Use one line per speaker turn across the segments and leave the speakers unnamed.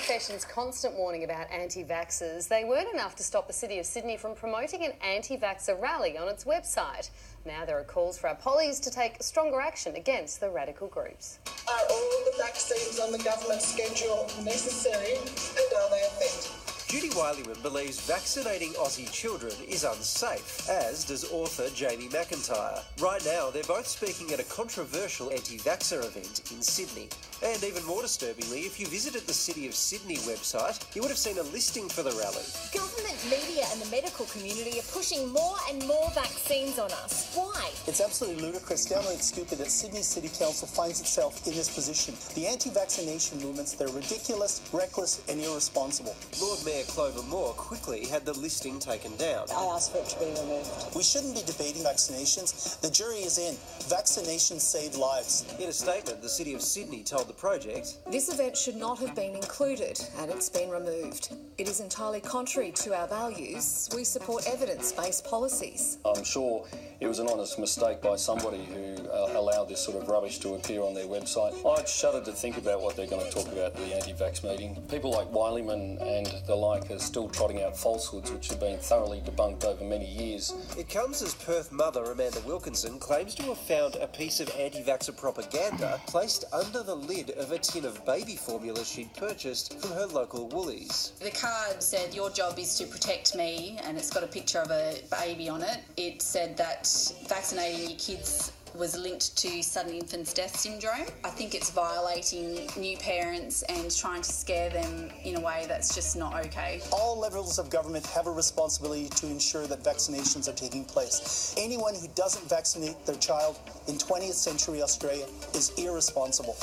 profession's constant warning about anti-vaxxers, they weren't enough to stop the City of Sydney from promoting an anti-vaxxer rally on its website. Now there are calls for our pollies to take stronger action against the radical groups.
Are all the vaccines on the government schedule necessary, and are they effective?
Judy Wileman believes vaccinating Aussie children is unsafe, as does author Jamie McIntyre. Right now, they're both speaking at a controversial anti-vaxxer event in Sydney. And even more disturbingly, if you visited the City of Sydney website, you would have seen a listing for the rally.
Government, media and the medical community are pushing more and more vaccines on us. Why?
It's absolutely ludicrous, downright stupid that Sydney City Council finds itself in this position. The anti-vaccination movements, they're ridiculous, reckless and irresponsible.
Lord Mayor Clover Moore quickly had the listing taken down.
I asked for it to be removed.
We shouldn't be debating vaccinations. The jury is in. Vaccinations save lives.
In a statement, the City of Sydney told the project,
"This event should not have been included and it's been removed. It is entirely contrary to our values. We support evidence-based policies."
I'm sure it was an honest mistake by somebody who allowed this sort of rubbish to appear on their website. I'd shudder to think about what they're going to talk about at the anti-vax meeting. People like Wileman and the like are still trotting out falsehoods which have been thoroughly debunked over many years.
It comes as Perth mother Amanda Wilkinson claims to have found a piece of anti-vaxxer propaganda placed under the lid of a tin of baby formula she'd purchased from her local Woolies.
The card said, "Your job is to protect me," and it's got a picture of a baby on it. It said that vaccinating your kids was linked to sudden infant's death syndrome. I think it's violating new parents and trying to scare them in a way that's just not okay.
All levels of government have a responsibility to ensure that vaccinations are taking place. Anyone who doesn't vaccinate their child in 20th century Australia is irresponsible.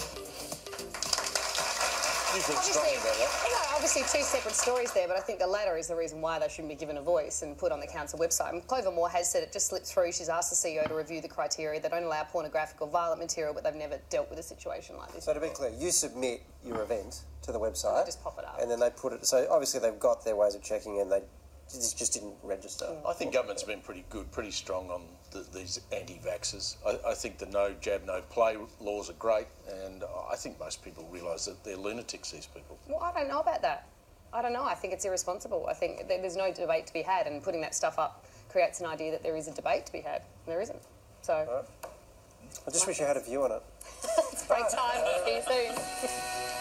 You feel strongly about that?
No, obviously two separate stories there, but I think the latter is the reason why they shouldn't be given a voice and put on the council website. And Clover Moore has said it just slipped through. She's asked the CEO to review the criteria. They don't allow pornographic or violent material, but they've never dealt with a situation like this.
So to be clear, you submit your event to the website.
They just pop it up.
And then they put it... So obviously they've got their ways of checking and they just didn't register.
I think government's been pretty good, pretty strong on these anti-vaxxers. I think the no jab, no play laws are great, and I think most people realise that they're lunatics, these people.
Well, I don't know about that. I don't know. I think it's irresponsible. I think there's no debate to be had, and putting that stuff up creates an idea that there is a debate to be had, and there isn't. So...
Right. I just wish you had a view on it.
It's break time. See you soon.